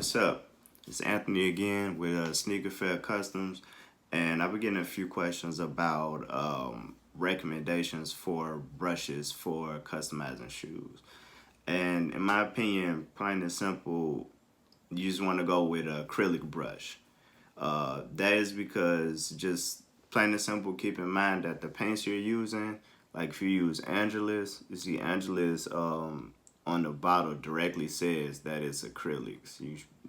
What's up? It's Anthony again with Sneaker Fair Customs, and I've been getting a few questions about recommendations for brushes for customizing shoes. And in my opinion, plain and simple, you just want to go with an acrylic brush. That is because just plain and simple, keep in mind that the paints you're using, like if you use Angelus, you see Angelus on the bottle directly says that it's acrylics.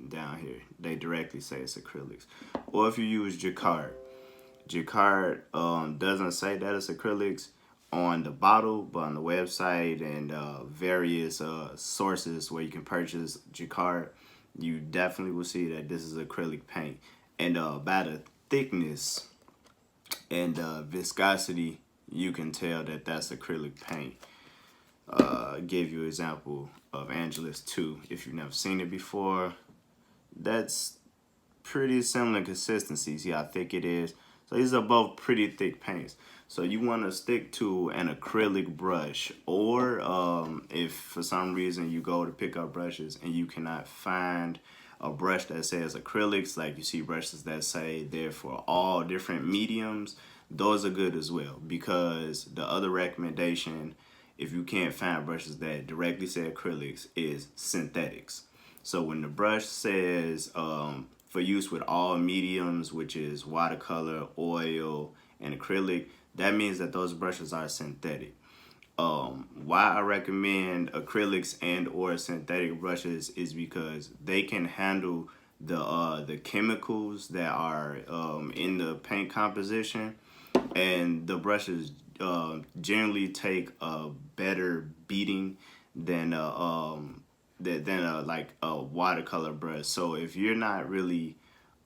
Down here, they directly say it's acrylics. Or if you use Jacquard, Jacquard doesn't say that it's acrylics on the bottle, but on the website and various sources where you can purchase Jacquard, you definitely will see that this is acrylic paint. And by the thickness and viscosity, you can tell that that's acrylic paint. Give you an example of Angelus 2. If you've never seen it before, that's pretty similar consistency. See how thick it is? So these are both pretty thick paints. So you want to stick to an acrylic brush, or if for some reason you go to pick up brushes and you cannot find a brush that says acrylics, like you see brushes that say they're for all different mediums, those are good as well, because the other recommendation, if you can't find brushes that directly say acrylics, is synthetics. So when the brush says for use with all mediums, which is watercolor, oil, and acrylic, that means that those brushes are synthetic. Why I recommend acrylics and or synthetic brushes is because they can handle the chemicals that are in the paint composition, and the brushes generally take a better beating than like a watercolor brush. So if you're not really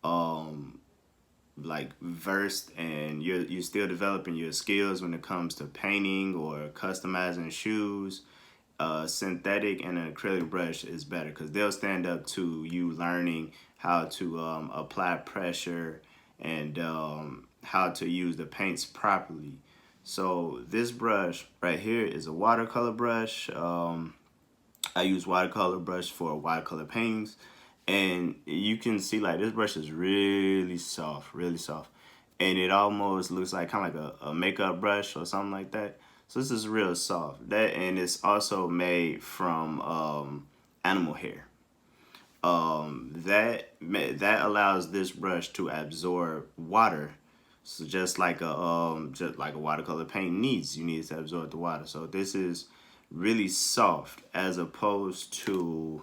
like versed and you're still developing your skills when it comes to painting or customizing shoes, synthetic and an acrylic brush is better because they'll stand up to you learning how to apply pressure and how to use the paints properly. So this brush right here is a watercolor brush. I use watercolor brush for watercolor paintings, and you can see like this brush is really soft, and it almost looks like kind of like a makeup brush or something like that. So this is real soft. That, and it's also made from animal hair. That allows this brush to absorb water. So just like a watercolor paint needs, you need to absorb the water. So this is really soft as opposed to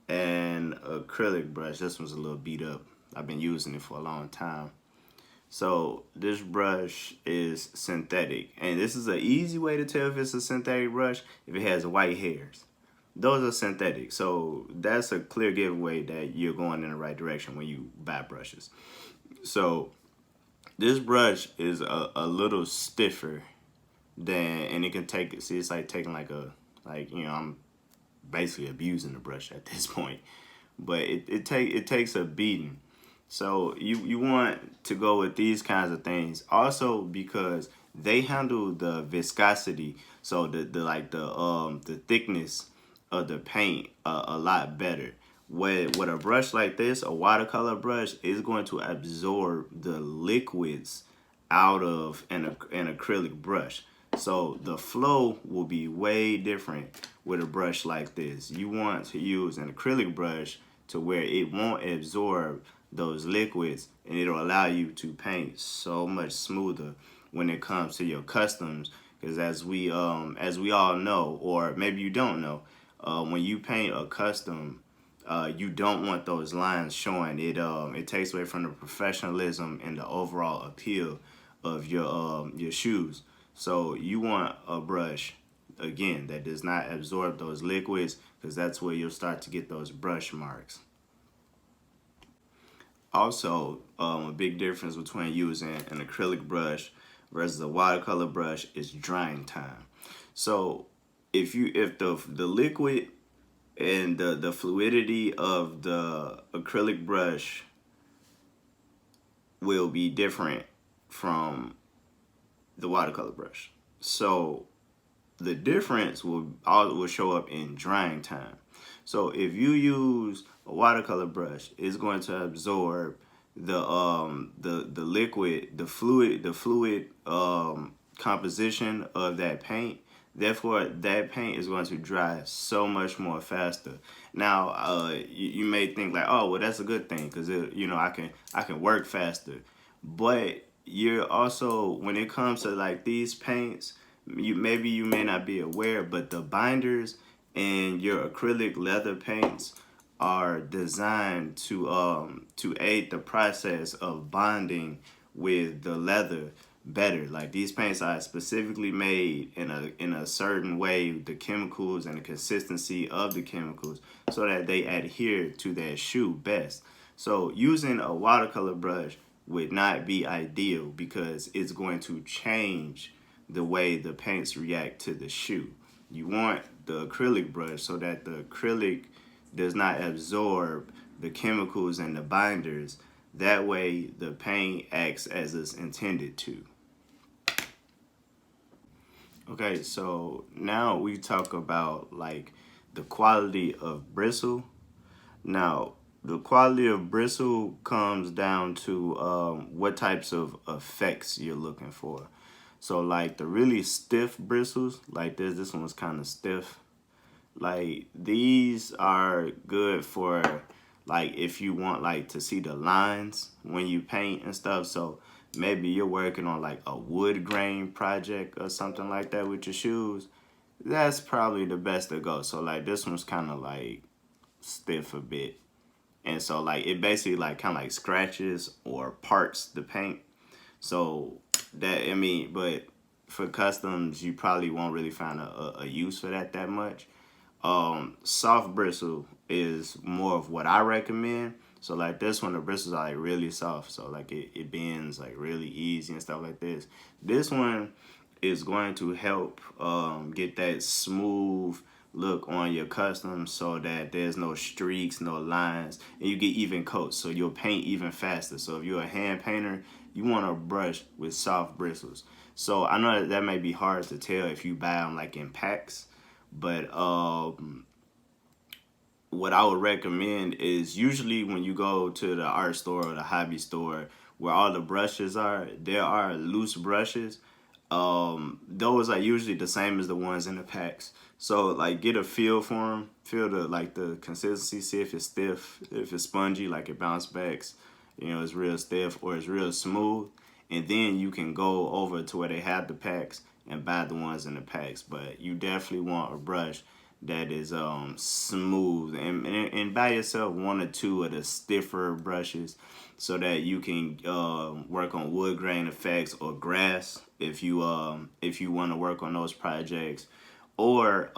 an acrylic brush. This one's a little beat up. I've been using it for a long time. So this brush is synthetic, and this is an easy way to tell if it's a synthetic brush if it has white hairs. Those are synthetic, so that's a clear giveaway that you're going in the right direction when you buy brushes. So this brush is a little stiffer than, and it can take, see, it's like taking like I'm basically abusing the brush at this point, but it takes a beating. So you want to go with these kinds of things also because they handle the viscosity, so the thickness of the paint a lot better. With a brush like this, a watercolor brush is going to absorb the liquids out of an acrylic brush. So the flow will be way different with a brush like this. You want to use an acrylic brush to where it won't absorb those liquids, and it'll allow you to paint so much smoother when it comes to your customs. Because as we all know, or maybe you don't know, when you paint a custom, you don't want those lines showing. It takes away from the professionalism and the overall appeal of your shoes. So you want a brush, again, that does not absorb those liquids, because that's where you'll start to get those brush marks. Also, a big difference between using an acrylic brush versus a watercolor brush is drying time. So if the liquid and the fluidity of the acrylic brush will be different from the watercolor brush. So the difference will show up in drying time, So if you use a watercolor brush, it's going to absorb the liquid, the fluid composition of that paint. Therefore, that paint is going to dry so much more faster. Now, you may think like, oh, well, that's a good thing because I can work faster. But you're also, when it comes to like these paints, you may not be aware, but the binders and your acrylic leather paints are designed to aid the process of bonding with the leather better. Like these paints are specifically made in a certain way, the chemicals and the consistency of the chemicals, so that they adhere to that shoe best. So using a watercolor brush would not be ideal because it's going to change the way the paints react to the shoe. You want the acrylic brush so that the acrylic does not absorb the chemicals and the binders. That way the paint acts as it's intended to. Okay, so now we talk about like the quality of bristle. Now, the quality of bristle comes down to what types of effects you're looking for. So like the really stiff bristles, like this one was kind of stiff. Like these are good for like if you want like to see the lines when you paint and stuff. So maybe you're working on like a wood grain project or something like that with your shoes. That's probably the best to go. So like this one's kind of like stiff a bit. And so like it basically like kind of like scratches or parts the paint. So that, I mean, but for customs, you probably won't really find a use for that much. Soft bristle is more of what I recommend. So like this one, the bristles are like really soft. So like it bends like really easy and stuff like this. This one is going to help get that smooth look on your custom so that there's no streaks, no lines, and you get even coats so you'll paint even faster. So if you're a hand painter, you want a brush with soft bristles. So I know that may be hard to tell if you buy them like in packs, but what I would recommend is usually when you go to the art store or the hobby store where all the brushes are, there are loose brushes. Those are usually the same as the ones in the packs. So like get a feel for them, feel the consistency, see if it's stiff, if it's spongy, like it bounce backs, it's real stiff or it's real smooth. And then you can go over to where they have the packs and buy the ones in the packs. But you definitely want a brush that is smooth, and buy yourself one or two of the stiffer brushes so that you can work on wood grain effects or grass if you want to work on those projects. Or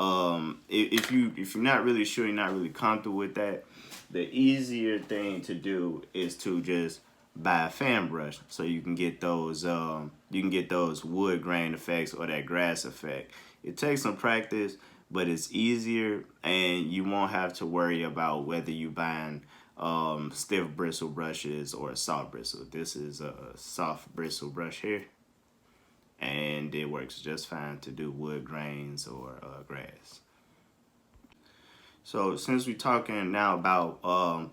if you're not really sure, you're not really comfortable with that, the easier thing to do is to just buy a fan brush so you can get those wood grain effects or that grass effect. It takes some practice, but it's easier, and you won't have to worry about whether you buying stiff bristle brushes or a soft bristle. This is a soft bristle brush here, and it works just fine to do wood grains or grass. So since we're talking now about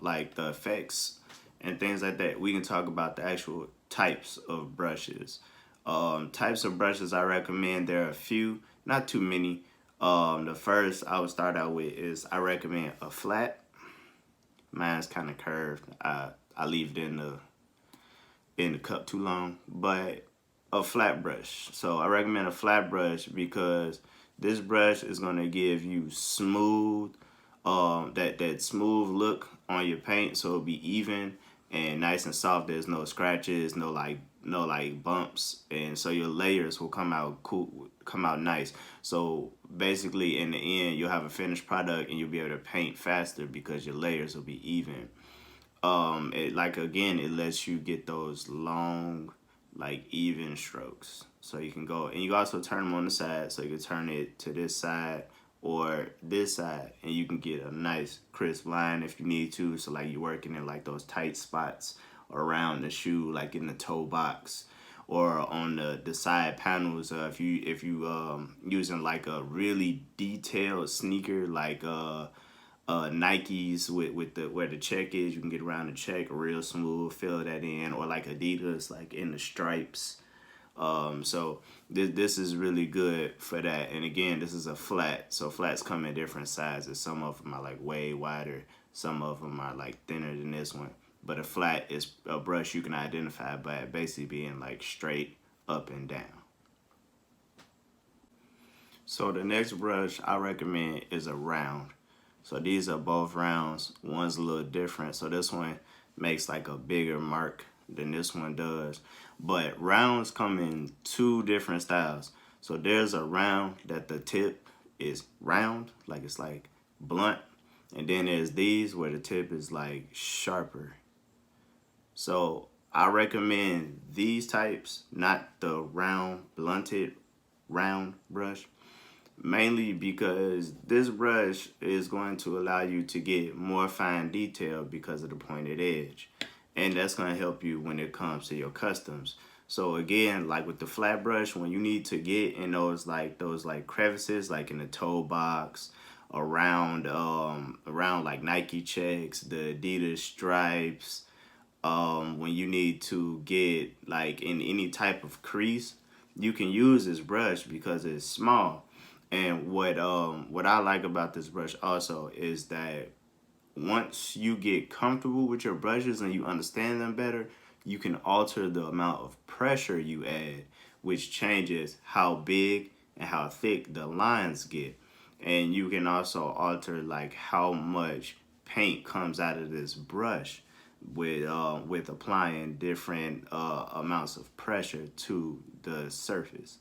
like the effects and things like that, we can talk about the actual types of brushes. Types of brushes I recommend, there are a few, not too many. The first I would start out with is I recommend a flat. Mine's kind of curved. I leave it in the cup too long, but a flat brush. So I recommend a flat brush because this brush is gonna give you smooth, that smooth look on your paint, so it'll be even and nice and soft. There's no scratches, no like bumps, and so your layers will come out cool, come out nice. So basically, in the end, you'll have a finished product and you'll be able to paint faster because your layers will be even. It lets you get those long, like even strokes. So you can go, and you also turn them on the side, so you can turn it to this side or this side, and you can get a nice crisp line if you need to. So like you're working in like those tight spots around the shoe, like in the toe box or on the side panels. If you using like a really detailed sneaker, like Nikes with the where the check is, you can get around the check real smooth, fill that in, or like Adidas, like in the stripes. So this is really good for that. And again, this is a flat, so flats come in different sizes. Some of them are like way wider, some of them are like thinner than this one. But a flat is a brush you can identify by basically being like straight up and down. So the next brush I recommend is a round. So these are both rounds. One's a little different. So this one makes like a bigger mark than this one does. But rounds come in two different styles. So there's a round that the tip is round, like it's like blunt. And then there's these where the tip is like sharper. So I recommend these types, not the round, blunted round brush, mainly because this brush is going to allow you to get more fine detail because of the pointed edge. And that's going to help you when it comes to your customs. So again, like with the flat brush, when you need to get in those like crevices, like in the toe box, around like Nike checks, the Adidas stripes, when you need to get like in any type of crease, you can use this brush because it's small. And what I like about this brush also is that once you get comfortable with your brushes and you understand them better, you can alter the amount of pressure you add, which changes how big and how thick the lines get. And you can also alter like how much paint comes out of this brush with applying different amounts of pressure to the surface.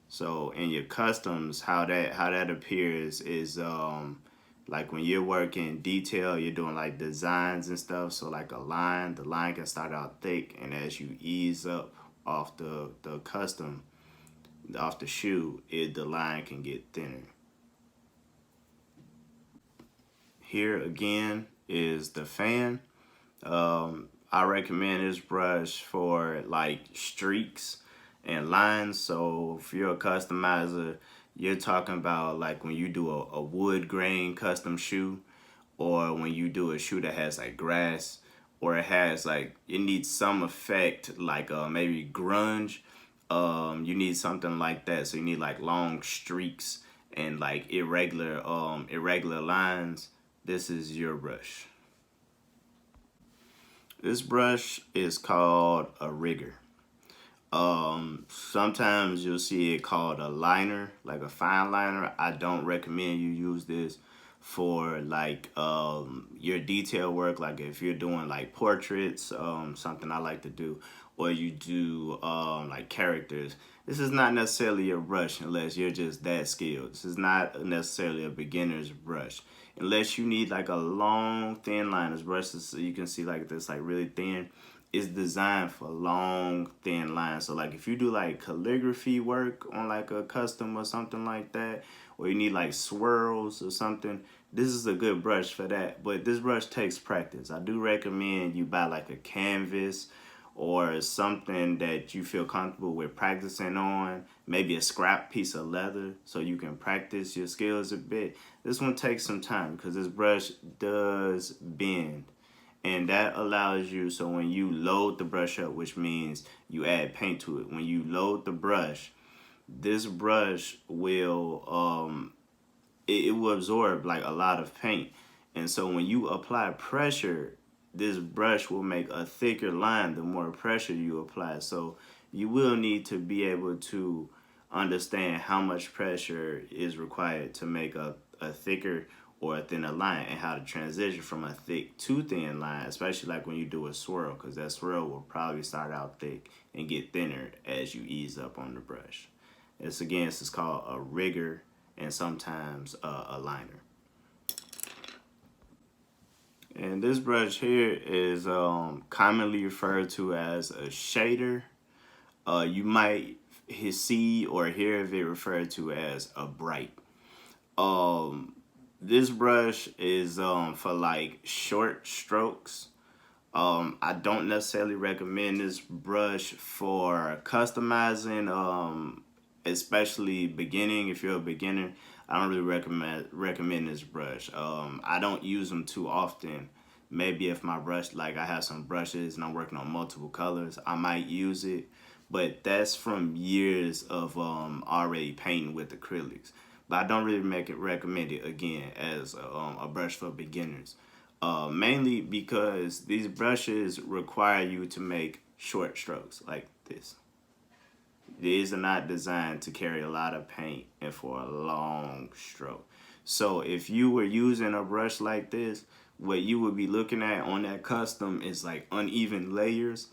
So in your customs, how that appears is like when you're working detail, you're doing like designs and stuff. So like the line can start out thick, and as you ease up off the custom, off the shoe, the line can get thinner. Here again is the fan. I recommend this brush for like streaks and lines. So if you're a customizer, you're talking about like when you do a wood grain custom shoe, or when you do a shoe that has like grass, or it has like, it needs some effect like maybe grunge. You need something like that. So you need like long streaks and like irregular lines. This is your brush. This brush is called a rigger. Sometimes you'll see it called a liner, like a fine liner. I don't recommend you use this for like your detail work, like if you're doing like portraits, something I like to do, or you do like characters. This is not necessarily a brush unless you're just that skilled. This is not necessarily a beginner's brush unless you need like a long thin line. This brush is, so you can see like this, like really thin. It's designed for long thin lines. So like if you do like calligraphy work on like a custom or something like that, or you need like swirls or something, this is a good brush for that. But this brush takes practice. I do recommend you buy like a canvas or something that you feel comfortable with practicing on, maybe a scrap piece of leather so you can practice your skills a bit. This one takes some time because this brush does bend, and that allows you, so when you load the brush up, which means you add paint to it, when you load the brush, this brush will it will absorb like a lot of paint. And so when you apply pressure, this brush will make a thicker line the more pressure you apply. So you will need to be able to understand how much pressure is required to make a thicker or a thinner line, and how to transition from a thick to thin line, especially like when you do a swirl, because that swirl will probably start out thick and get thinner as you ease up on the brush. This is called a rigger, and sometimes a liner. And this brush here is commonly referred to as a shader. You might see or hear of it referred to as a bright. This brush is for like short strokes. I don't necessarily recommend this brush for customizing, especially beginning. If you're a beginner, I don't really recommend this brush. I don't use them too often. Maybe if my brush, like I have some brushes and I'm working on multiple colors, I might use it. But that's from years of already painting with acrylics. But I don't really recommend it again as a brush for beginners. Mainly because these brushes require you to make short strokes like this. These are not designed to carry a lot of paint and for a long stroke. So if you were using a brush like this, what you would be looking at on that custom is like uneven layers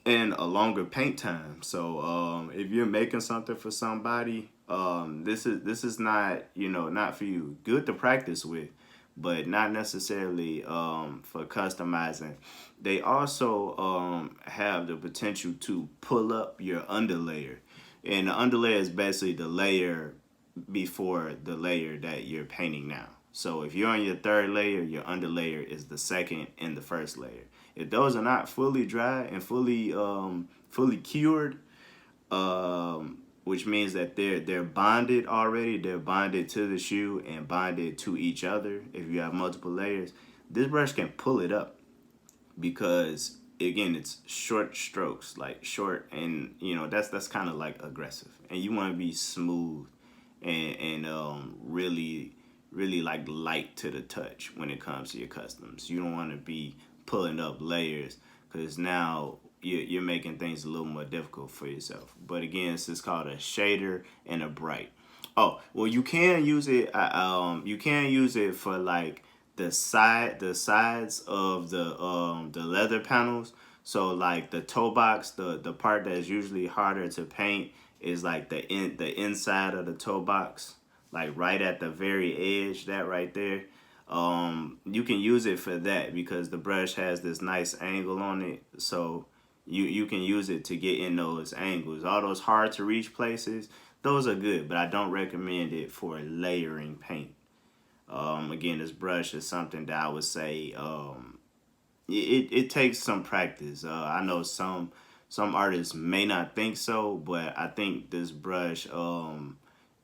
and a longer paint time. So if you're making something for somebody, this is not, not for you. Good to practice with, but not necessarily for customizing. They also have the potential to pull up your underlayer. And the underlayer is basically the layer before the layer that you're painting now. So if you're on your third layer, your underlayer is the second and the first layer. If those are not fully dry and fully cured, which means that they're bonded already. They're bonded to the shoe and bonded to each other. If you have multiple layers, this brush can pull it up because again, it's short strokes, like short, and that's kind of like aggressive. And you want to be smooth and really like light to the touch when it comes to your customs. You don't want to be pulling up layers because now you're making things a little more difficult for yourself. But again, it's just called a shader and a bright. Oh, well, you can use it. You can use it for like the sides of the leather panels. So like the toe box, the part that is usually harder to paint is like the inside of the toe box, like right at the very edge, that right there. You can use it for that because the brush has this nice angle on it. So you can use it to get in those angles. All those hard to reach places, those are good, but I don't recommend it for layering paint. Again, this brush is something that I would say it takes some practice. I know some artists may not think so, but I think this brush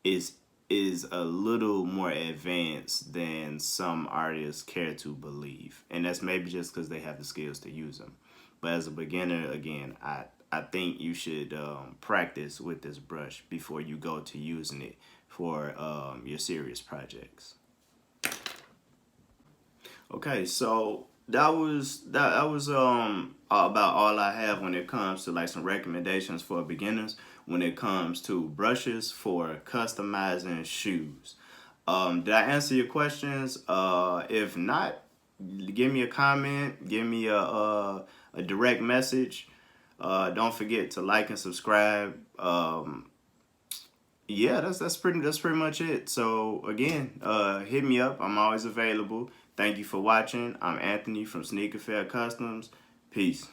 is is a little more advanced than some artists care to believe, and that's maybe just because they have the skills to use them. But as a beginner, again, I think you should practice with this brush before you go to using it for your serious projects. Okay, so that was about all I have when it comes to like some recommendations for beginners when it comes to brushes for customizing shoes. Did I answer your questions? If not, give me a comment, give me a direct message. Don't forget to like and subscribe. Yeah, that's pretty much it. So again, hit me up. I'm always available. Thank you for watching. I'm Anthony from Sneaker Fair Customs. Peace.